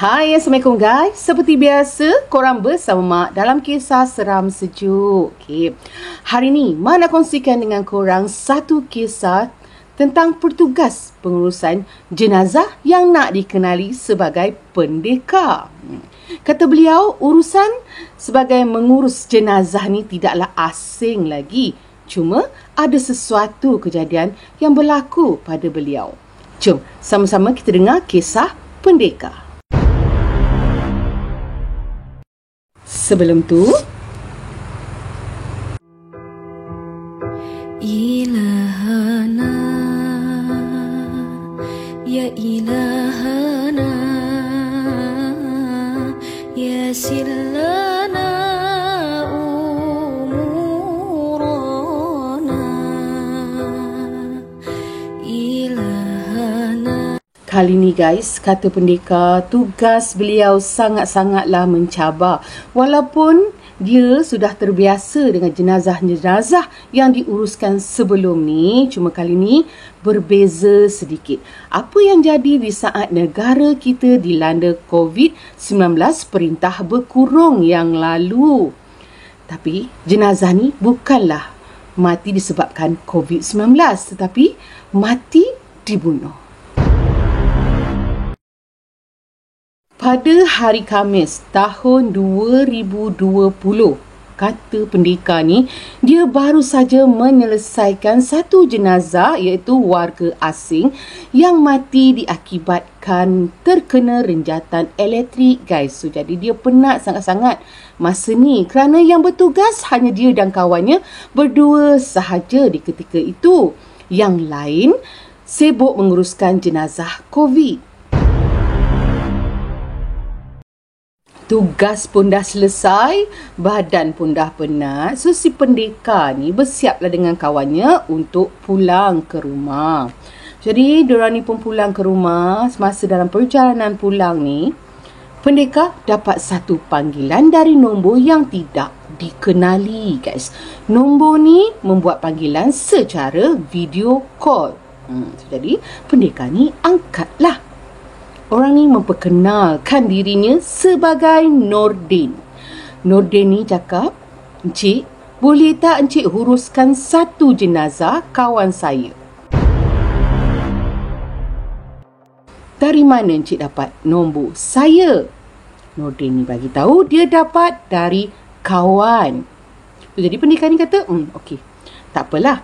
Hai, Assalamualaikum guys. Seperti biasa, korang bersama Mak dalam kisah seram sejuk. Okay. Hari ni, Mak nak kongsikan dengan korang satu kisah tentang petugas pengurusan jenazah yang nak dikenali sebagai pendekar. Kata beliau, urusan sebagai mengurus jenazah ni tidaklah asing lagi. Cuma ada sesuatu kejadian yang berlaku pada beliau. Jom, sama-sama kita dengar kisah pendekar. Sebelum tu, Ilahana, ya Ilahana, ya Sillana umurana, Ilahana. kali ni guys, kata pendekar, tugas beliau sangat-sangatlah mencabar. Walaupun dia sudah terbiasa dengan jenazah-jenazah yang diuruskan sebelum ni, cuma kali ni berbeza sedikit. Apa yang jadi di saat negara kita dilanda COVID-19 perintah berkurung yang lalu. Tapi jenazah ni bukanlah mati disebabkan COVID-19, tetapi mati dibunuh. Pada hari Khamis tahun 2020, kata pendekar ni, dia baru saja menyelesaikan satu jenazah iaitu warga asing yang mati diakibatkan terkena renjatan elektrik guys. So, jadi dia penat sangat-sangat masa ni kerana yang bertugas hanya dia dan kawannya berdua sahaja di ketika itu. Yang lain sibuk menguruskan jenazah COVID. Tugas pun dah selesai, badan pun dah penat. So, si pendekar ni bersiaplah dengan kawannya untuk pulang ke rumah. Jadi, diorang ni pun pulang ke rumah. Semasa dalam perjalanan pulang ni, pendekar dapat satu panggilan dari nombor yang tidak dikenali, guys. Nombor ni membuat panggilan secara video call. Jadi, pendekar ni angkatlah. Orang ni memperkenalkan dirinya sebagai Nordin. Nordin ni cakap, "Encik, boleh tak encik uruskan satu jenazah kawan saya?" "Dari mana encik dapat nombor saya?" Nordin ni bagi tahu dia dapat dari kawan. Jadi pendekar ni kata, okey, tak apalah.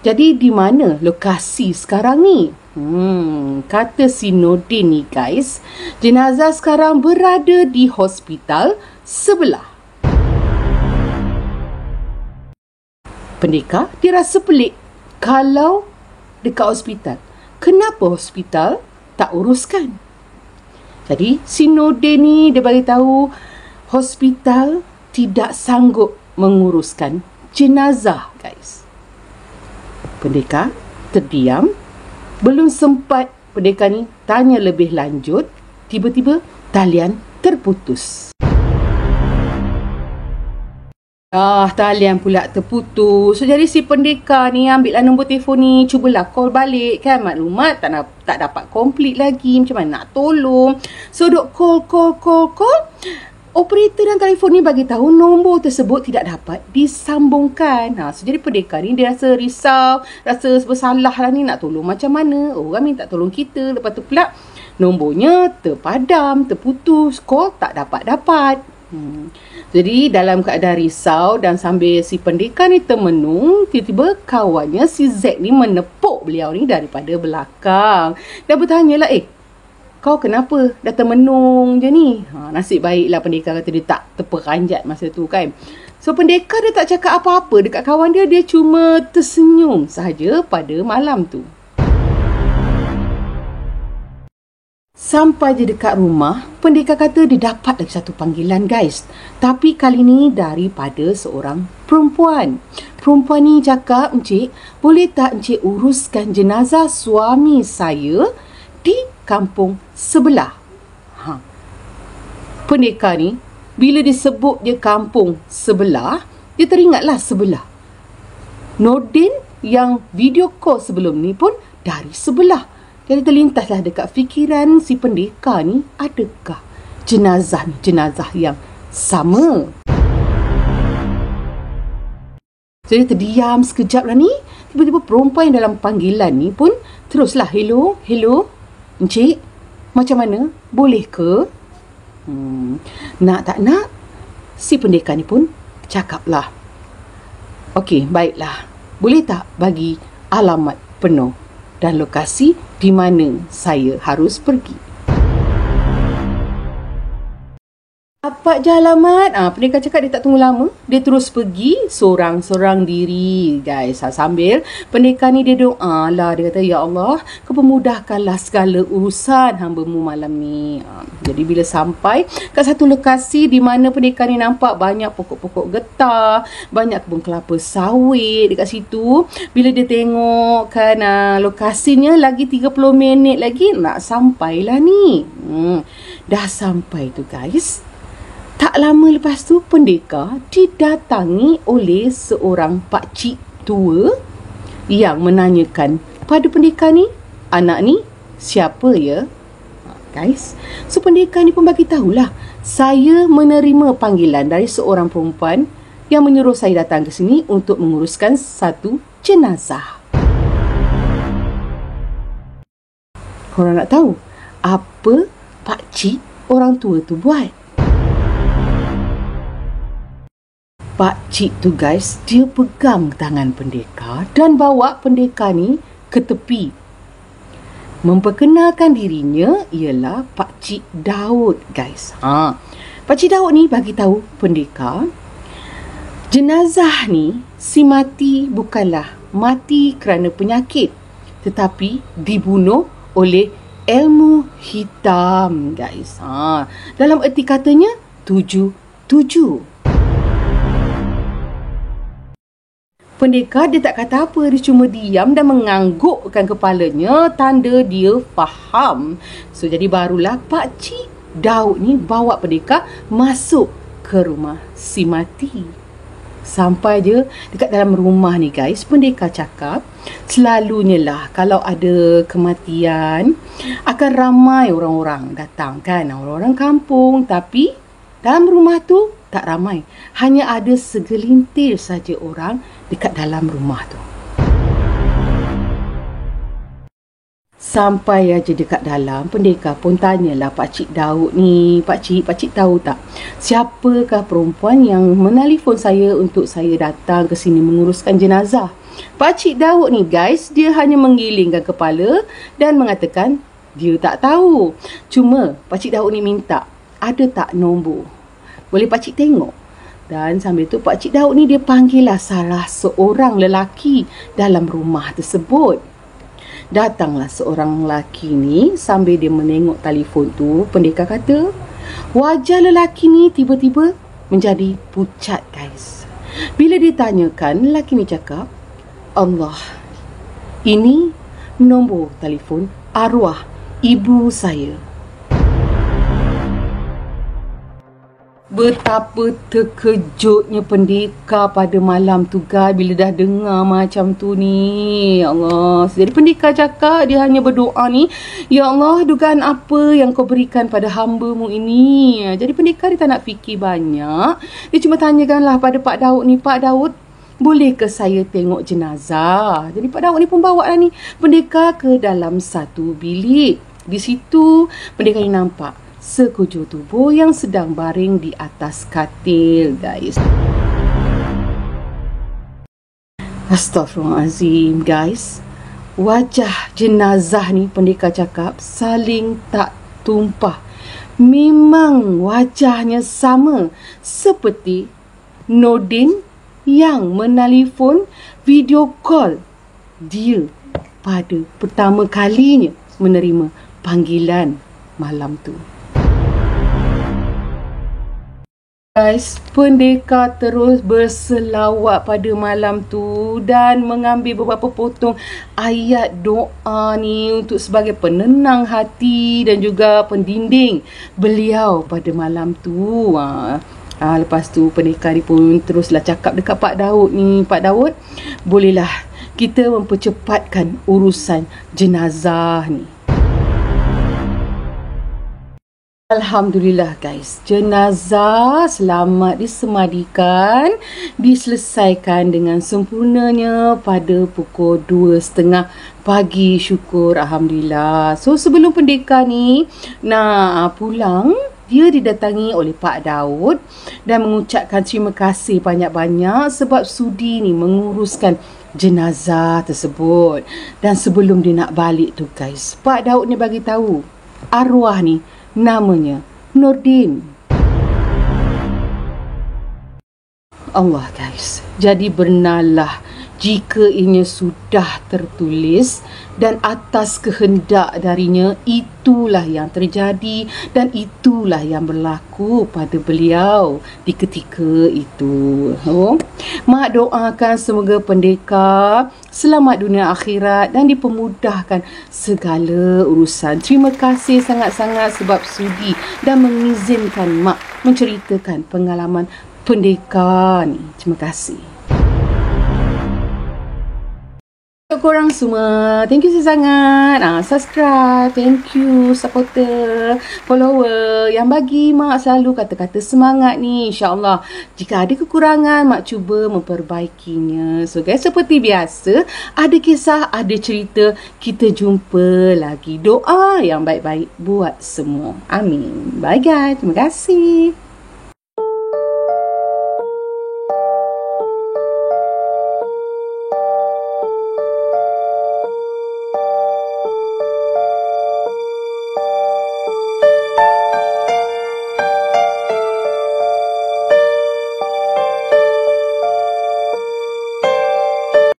Jadi di mana lokasi sekarang ni? Kata si Nordin ni guys, jenazah sekarang berada di hospital sebelah. Pendekar dia rasa pelik. Kalau dekat hospital, kenapa hospital tak uruskan? Jadi si Nordin ni dia bagi tahu hospital tidak sanggup menguruskan jenazah guys. Pendekar terdiam. Belum sempat pendekar ni tanya lebih lanjut, tiba-tiba talian terputus. Talian pula terputus. So, jadi si pendekar ni ambillah nombor telefon ni, cubalah call balik kan. Maklumat tak dapat komplit lagi. Macam mana nak tolong? So, duk call. Operator dan telefon ni bagi tahu nombor tersebut tidak dapat disambungkan. So, jadi pendekar ni dia rasa risau, rasa bersalah lah ni, nak tolong macam mana. Orang minta tolong kita, lepas tu pula nombornya terpadam, terputus, call tak dapat. Jadi dalam keadaan risau dan sambil si pendekar ni termenung, tiba-tiba kawannya si Z ni menepuk beliau ni daripada belakang. Dan bertanyalah, kau kenapa dah termenung je ni? Nasib baiklah pendekar kata dia tak terperanjat masa tu kan. So pendekar dia tak cakap apa-apa dekat kawan dia. Dia cuma tersenyum sahaja pada malam tu. Sampai je dekat rumah, pendekar kata dia dapat lagi satu panggilan guys. Tapi kali ni daripada seorang perempuan. Perempuan ni cakap, "Encik, boleh tak encik uruskan jenazah suami saya di kampung sebelah?" Pendekar ni bila disebut dia kampung sebelah, dia teringatlah sebelah. Nordin yang video call sebelum ni pun dari sebelah. Jadi terlintaslah dekat fikiran si pendekar ni, adakah jenazah ni jenazah yang sama. Jadi terdiam sekejap lah ni. Tiba-tiba perempuan yang dalam panggilan ni pun teruslah, hello, encik, macam mana? Boleh ke? Nak tak nak? Si pendekar ni pun cakaplah, okey, baiklah. Boleh tak bagi alamat penuh dan lokasi di mana saya harus pergi? Dapat je alamat. Pendekar cakap dia tak tunggu lama. Dia terus pergi sorang-sorang diri, guys. Sambil pendekar ni dia doa lah. Dia kata, ya Allah, kau pemudahkanlah segala urusan hamba-Mu malam ni. Jadi bila sampai kat satu lokasi di mana pendekar ni nampak banyak pokok-pokok getah, banyak kebun kelapa sawit dekat situ. Bila dia tengok kan lokasinya lagi 30 minit lagi nak sampailah ni. Dah sampai tu, guys. Tak lama lepas tu, pendekar didatangi oleh seorang pakcik tua yang menanyakan pada pendekar ni, anak ni siapa ya? Guys, so pendekar ni pun bagi tahulah, saya menerima panggilan dari seorang perempuan yang menyuruh saya datang ke sini untuk menguruskan satu jenazah. Korang nak tahu apa pakcik orang tua tu buat? Pakcik tu, guys, dia pegang tangan pendekar dan bawa pendekar ni ke tepi. Memperkenalkan dirinya ialah Pakcik Daud, guys. Pakcik Daud ni bagi tahu pendekar, jenazah ni si mati bukanlah mati kerana penyakit, tetapi dibunuh oleh ilmu hitam, guys. Dalam erti katanya 7-7. Pendekar dia tak kata apa, dia cuma diam dan menganggukkan kepalanya tanda dia faham. So jadi barulah Pakcik Daud ni bawa pendekar masuk ke rumah si mati. Sampai je dekat dalam rumah ni, guys, pendekar cakap, selalunya lah kalau ada kematian akan ramai orang-orang datang kan, orang-orang kampung, tapi dalam rumah tu tak ramai. Hanya ada segelintir saja orang dekat dalam rumah tu. Sampai aja dekat dalam, pendekar pun tanyalah Pakcik Daud ni, Pakcik tahu tak siapakah perempuan yang menelefon saya untuk saya datang ke sini menguruskan jenazah? Pakcik Daud ni, guys, dia hanya menggilingkan kepala dan mengatakan dia tak tahu. Cuma Pakcik Daud ni minta, ada tak nombor? Boleh Pakcik tengok? Dan sambil tu Pakcik Daud ni dia panggillah salah seorang lelaki dalam rumah tersebut. Datanglah seorang lelaki ni sambil dia menengok telefon tu. Pendekar kata, wajah lelaki ni tiba-tiba menjadi pucat, guys. Bila ditanyakan, lelaki ni cakap, Allah, ini nombor telefon arwah ibu saya. Betapa terkejutnya pendekar pada malam tu, guys, bila dah dengar macam tu ni. Ya Allah. Jadi pendekar cakap, dia hanya berdoa ni, ya Allah, dugaan apa yang kau berikan pada hamba-Mu ini? Jadi pendekar dia tak nak fikir banyak. Dia cuma tanyakanlah pada Pak Daud ni, Pak Daud, boleh ke saya tengok jenazah? Jadi Pak Daud ni pun bawa lah ni pendekar ke dalam satu bilik. Di situ pendekar ni nampak sekujur tubuh yang sedang baring di atas katil, guys. Astaghfirullahalazim, guys. Wajah jenazah ni, pendekar cakap, saling tak tumpah. Memang wajahnya sama seperti Nordin yang menelefon video call dia pada pertama kalinya menerima panggilan malam tu. Guys, pendekar terus berselawat pada malam tu dan mengambil beberapa potong ayat doa ni untuk sebagai penenang hati dan juga pendinding beliau pada malam tu. Lepas tu pendekar ni pun teruslah cakap dekat Pak Daud ni, Pak Daud, bolehlah kita mempercepatkan urusan jenazah ni. Alhamdulillah guys, jenazah selamat disemadikan, diselesaikan dengan sempurnanya pada pukul 2:30 pagi. Syukur Alhamdulillah. So sebelum pendekar ni nak pulang, dia didatangi oleh Pak Daud dan mengucapkan terima kasih banyak-banyak sebab sudi ni menguruskan jenazah tersebut. Dan sebelum dia nak balik tu guys, Pak Daud ni bagi tahu arwah ni namanya Nordin. Allah guys. Jadi benarlah jika ianya sudah tertulis dan atas kehendak darinya, itulah yang terjadi dan itulah yang berlaku pada beliau di ketika itu. Mak doakan semoga pendekar selamat dunia akhirat dan dipermudahkan segala urusan. Terima kasih sangat-sangat sebab sudi dan mengizinkan mak menceritakan pengalaman pendekar ni. Terima kasih. Untuk korang semua, thank you sangat. Subscribe, thank you, supporter, follower yang bagi mak selalu kata-kata semangat ni. InsyaAllah, jika ada kekurangan, mak cuba memperbaikinya. So guys, seperti biasa, ada kisah, ada cerita, kita jumpa lagi. Doa yang baik-baik buat semua. Amin. Bye guys, terima kasih.